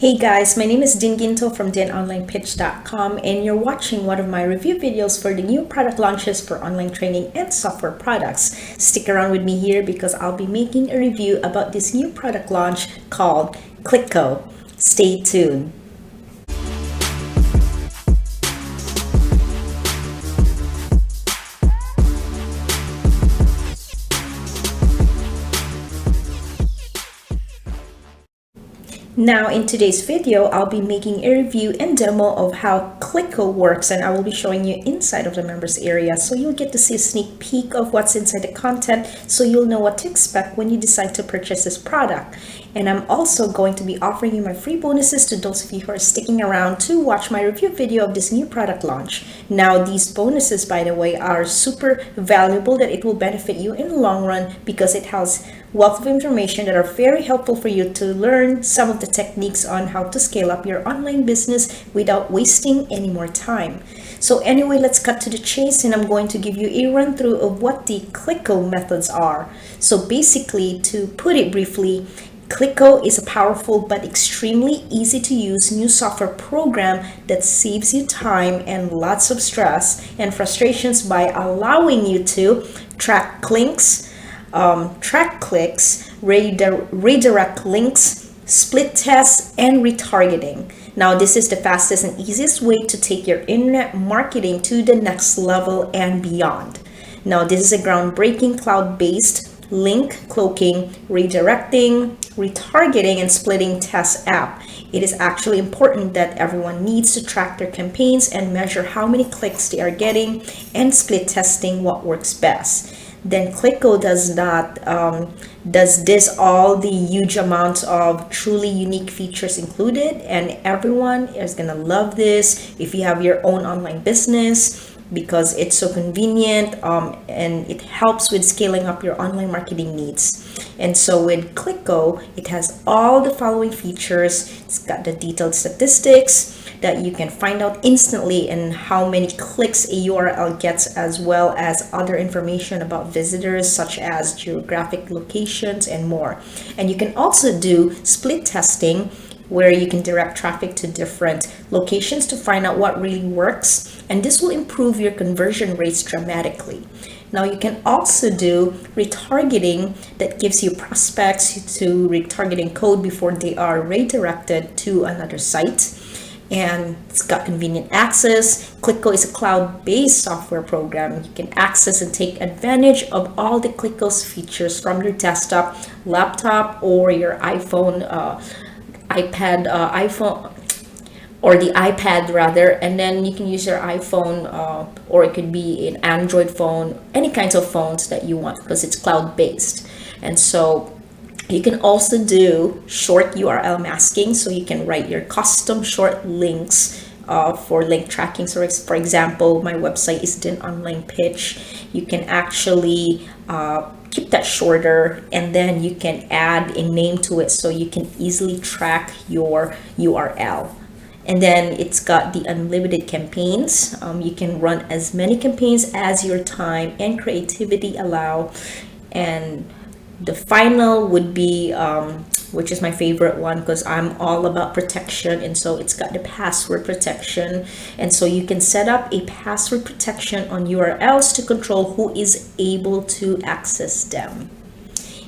Hey guys, my name is Din Ginto from dinonlinepitch.com and you're watching one of my review videos for the new product launches for online training and software products. Stick around with me here because I'll be making a review about this new product launch called Kliqqo. Stay tuned. Now in today's video, I'll be making a review and demo of how Kliqqo works, and I will be showing you inside of the members area, so you'll get to see a sneak peek of what's inside the content so you'll know what to expect when you decide to purchase this product. And I'm also going to be offering you my free bonuses to those of you who are sticking around to watch my review video of this new product launch. Now these bonuses, by the way, are super valuable, that it will benefit you in the long run because it has wealth of information that are very helpful for you to learn some of the techniques on how to scale up your online business without wasting any more time. So anyway, let's cut to the chase, and I'm going to give you a run through of what the Kliqqo methods are. So basically, to put it briefly, Kliqqo is a powerful but extremely easy to use new software program that saves you time and lots of stress and frustrations by allowing you to track links, track clicks, redirect links, split tests, and retargeting. Now, this is the fastest and easiest way to take your internet marketing to the next level and beyond. Now, this is a groundbreaking cloud-based link cloaking, redirecting, retargeting, and splitting test app. It is actually important that everyone needs to track their campaigns and measure how many clicks they are getting and split testing what works best. Then Kliqqo does this all the huge amounts of truly unique features included, and everyone is gonna love this if you have your own online business, because it's so convenient and it helps with scaling up your online marketing needs. And so with Kliqqo, it has all the following features. It's got the detailed statistics that you can find out instantly and how many clicks a URL gets, as well as other information about visitors such as geographic locations and more. And you can also do split testing, where you can direct traffic to different locations to find out what really works, and this will improve your conversion rates dramatically. Now you can also do retargeting that gives you prospects to retargeting code before they are redirected to another site, and it's got convenient access. Kliqqo is a cloud-based software program. You can access and take advantage of all the Kliqqo's features from your desktop, laptop, or your iPhone, iPhone, or the iPad rather, and then you can use your iPhone or it could be an Android phone, any kinds of phones that you want, because it's cloud-based. And so you can also do short URL masking, so you can write your custom short links for link tracking. So for example, my website is Din Online Pitch. You can actually keep that shorter, and then you can add a name to it so you can easily track your URL. And then it's got the unlimited campaigns. You can run as many campaigns as your time and creativity allow. And the final would be, which is my favorite one because I'm all about protection, and so it's got the password protection, and so you can set up a password protection on URLs to control who is able to access them.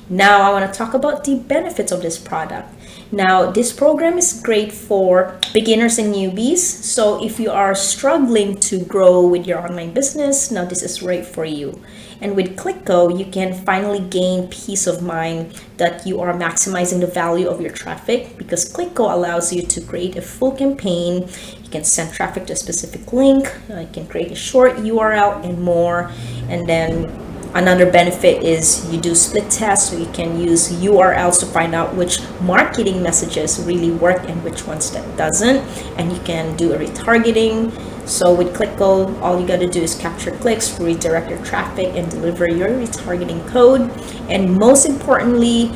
Now I want to talk about the benefits of this product. Now this program is great for beginners and newbies, so if you are struggling to grow with your online business, now this is right for you. And with Kliqqo, you can finally gain peace of mind that you are maximizing the value of your traffic, because Kliqqo allows you to create a full campaign. You can send traffic to a specific link, you can create a short URL and more. And then another benefit is you do split tests, so you can use URLs to find out which marketing messages really work and which ones that doesn't. And you can do a retargeting. So with Kliqqo, all you got to do is capture clicks, redirect your traffic, and deliver your retargeting code. And most importantly,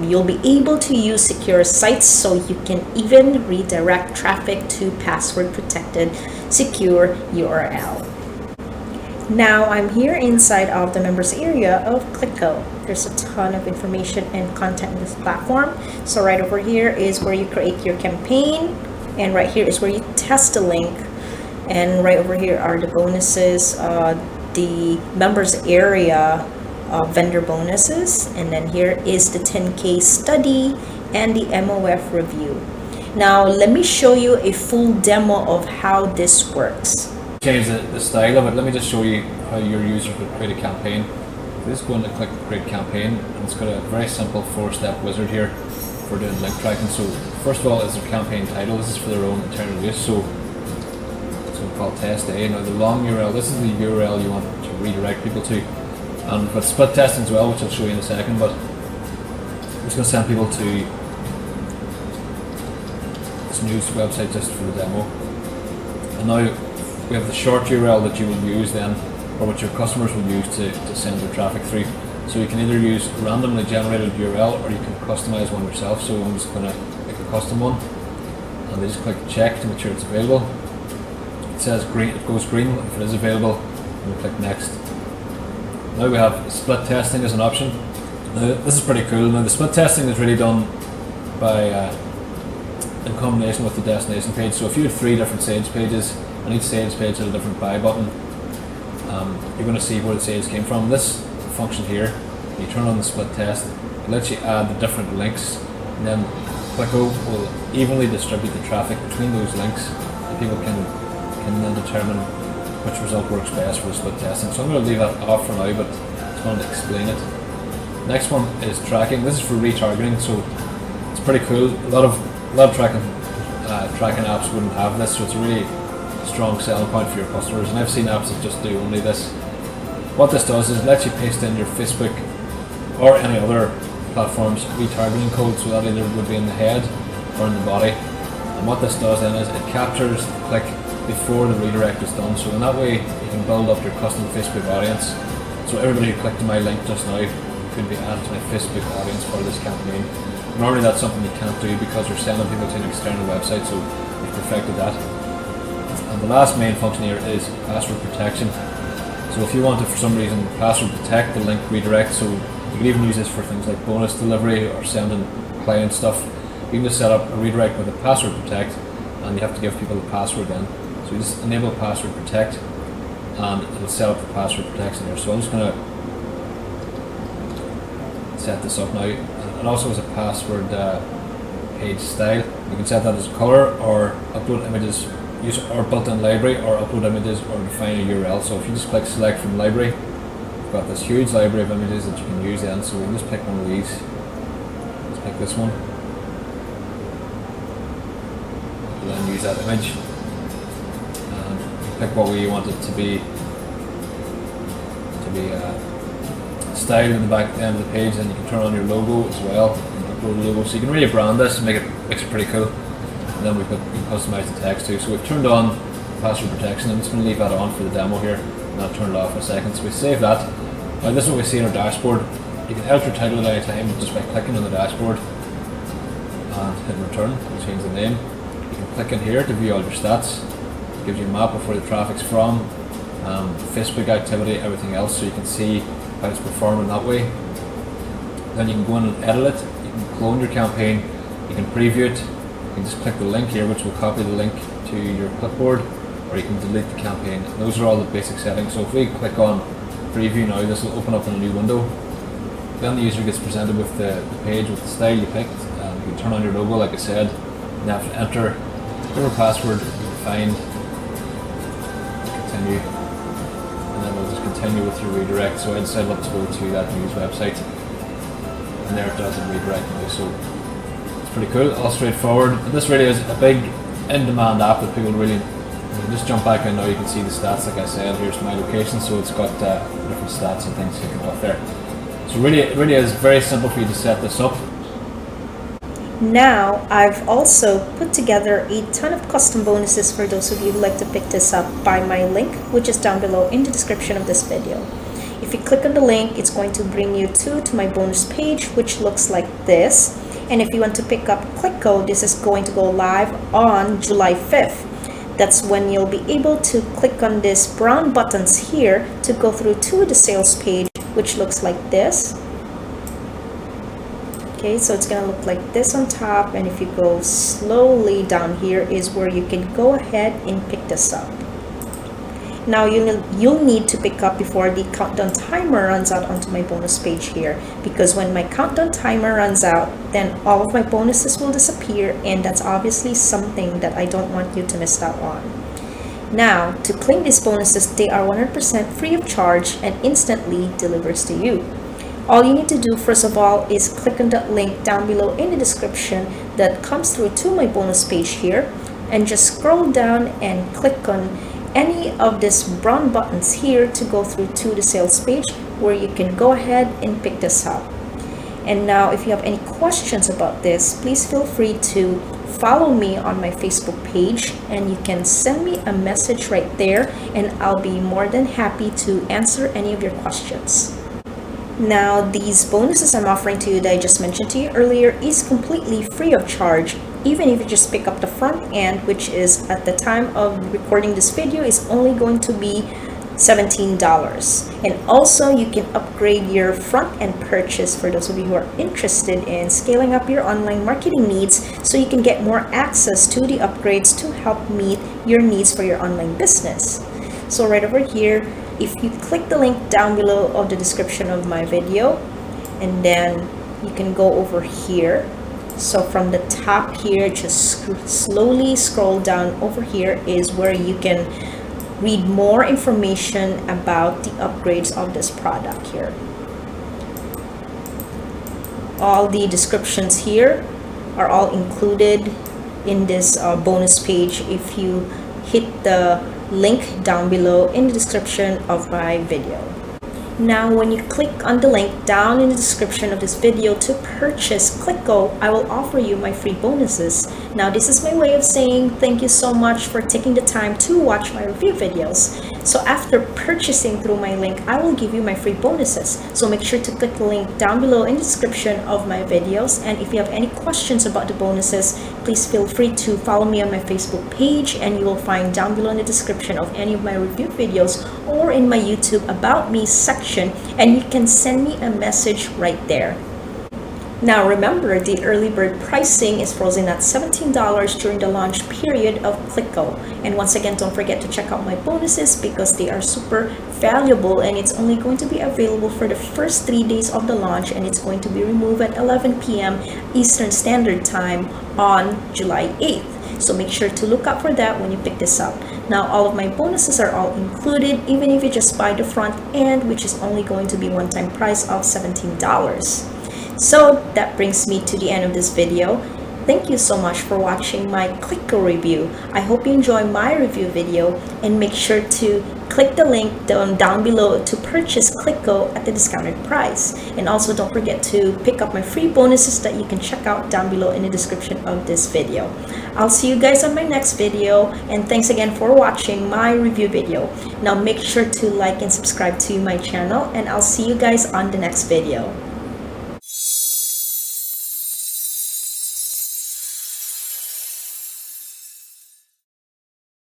you'll be able to use secure sites, so you can even redirect traffic to password protected secure URL. Now I'm here inside of the members area of Kliqqo. There's a ton of information and content in this platform. So right over here is where you create your campaign, and right here is where you test the link, and right over here are the bonuses, the members area vendor bonuses, and then here is the 10K study and the MOF review. Now let me show you a full demo of how this works. Change the style of it. Let me just show you how your user would create a campaign. This is going to click create campaign, and it's got a very simple 4-step wizard here for doing link tracking. So first of all is their campaign title. This is for their own internal use. So it's going to call test A. Now the long URL, this is the URL you want to redirect people to. And with split testing as well, which I'll show you in a second, but I'm just going to send people to this news website just for the demo. And now we have the short URL that you will use then, or what your customers will use to send their traffic through. So you can either use a randomly generated URL, or you can customize one yourself. So I'm just going to pick a custom one, and they just click check to make sure it's available. It says green, it goes green if it is available, and we click next. Now we have split testing as an option. Now this is pretty cool. Now the split testing is really done by in combination with the destination page. So if you have 3 different sales pages, and each sales page has a different buy button, you're going to see where the sales came from. This function here, you turn on the split test, it lets you add the different links, and then Kliqqo will evenly distribute the traffic between those links, and people can then determine which result works best for the split testing. So I'm going to leave that off for now, but I just wanted to explain it. Next one is tracking. This is for retargeting, so it's pretty cool. A lot of tracking apps wouldn't have this, so it's a really strong selling point for your customers, and I've seen apps that just do only this. What this does is it lets you paste in your Facebook or any other platform's retargeting code, so that either would be in the head or in the body. And what this does then is it captures the click before the redirect is done, so in that way you can build up your custom Facebook audience. So everybody who clicked on my link just now could be added to my Facebook audience for this campaign. Normally that's something you can't do because you're sending people to an external website, so we've perfected that. And the last main function here is password protection. So if you want to, for some reason, password protect the link redirect, so you can even use this for things like bonus delivery or sending client stuff. You can just set up a redirect with a password protect, and you have to give people the password then. So you just enable password protect, and it'll set up the password protection here. So I'm just going to set this up now. It also has a password page style. You can set that as color, or upload images, use our built-in library, or upload images, or define a URL. So if you just click select from library, you've got this huge library of images that you can use then. So we can just pick one of these. Let's pick this one. We'll then use that image. And pick what we want it to be styled in the back end of the page, and you can turn on your logo as well, and upload a logo. So you can really brand this and makes it pretty cool. And then we can customize the text too. So we've turned on password protection. I'm just going to leave that on for the demo here, and I'll turn it off in a second. So we save that. Now this is what we see in our dashboard. You can edit your title at any time just by clicking on the dashboard and hit return. We'll change the name. You can click in here to view all your stats. It gives you a map of where the traffic's from, Facebook activity, everything else, so you can see how it's performing that way. Then you can go in and edit it. You can clone your campaign. You can preview it. You can just click the link here, which will copy the link to your clipboard, or you can delete the campaign. And those are all the basic settings. So if we click on preview now, this will open up in a new window. Then the user gets presented with the page with the style you picked. You can turn on your logo, like I said, and you have to enter whatever password you find. Continue, and then we'll just continue with your redirect. So I'd say let's go to that news website, and there it does a redirect now. So it's pretty cool, all straightforward. And this really is a big in-demand app that people really. Just jump back in now. You can see the stats. Like I said, here's my location, so it's got different stats and things kicking off there. So it really is very simple for you to set this up. Now, I've also put together a ton of custom bonuses for those of you who like to pick this up by my link, which is down below in the description of this video. If you click on the link, it's going to bring you to my bonus page, which looks like this. And if you want to pick up Kliqqo, this is going to go live on July 5th. that's when you'll be able to click on this brown buttons here to go through to the sales page, which looks like this. Okay, so it's gonna look like this on top, and if you go slowly down here is where you can go ahead and pick this up. Now you'll need to pick up before the countdown timer runs out onto my bonus page here, because when my countdown timer runs out, then all of my bonuses will disappear, and that's obviously something that I don't want you to miss out on. Now, to claim these bonuses, they are 100% free of charge and instantly delivers to you. All you need to do first of all is click on that link down below in the description that comes through to my bonus page here, and just scroll down and click on any of these brown buttons here to go through to the sales page where you can go ahead and pick this up. And now if you have any questions about this, please feel free to follow me on my Facebook page, and you can send me a message right there, and I'll be more than happy to answer any of your questions. Now, these bonuses I'm offering to you that I just mentioned to you earlier is completely free of charge, even if you just pick up the front end, which is at the time of recording this video is only going to be $17. And also you can upgrade your front end purchase for those of you who are interested in scaling up your online marketing needs, so you can get more access to the upgrades to help meet your needs for your online business. So right over here, if you click the link down below of the description of my video, and then you can go over here. So from the top here, just slowly scroll down over here is where you can read more information about the upgrades of this product here. All the descriptions here are all included in this bonus page if you hit the link down below in the description of my video. Now, when you click on the link down in the description of this video to purchase Kliqqo, I will offer you my free bonuses. Now, this is my way of saying thank you so much for taking the time to watch my review videos. So after purchasing through my link, I will give you my free bonuses. So make sure to click the link down below in the description of my videos. And if you have any questions about the bonuses, please feel free to follow me on my Facebook page, and you will find down below in the description of any of my review videos or in my YouTube About Me section, and you can send me a message right there. Now remember, the early bird pricing is frozen at $17 during the launch period of Kliqqo. And once again, don't forget to check out my bonuses because they are super valuable, and it's only going to be available for the first 3 days of the launch, and it's going to be removed at 11 p.m. Eastern Standard Time on July 8th. So make sure to look out for that when you pick this up. Now, all of my bonuses are all included, even if you just buy the front end, which is only going to be one-time price of $17. So that brings me to the end of this video. Thank you so much for watching my Kliqqo review. I hope you enjoy my review video, and make sure to click the link down below to purchase Kliqqo at the discounted price. And also don't forget to pick up my free bonuses that you can check out down below in the description of this video. I'll see you guys on my next video, and thanks again for watching my review video. Now make sure to like and subscribe to my channel, and I'll see you guys on the next video.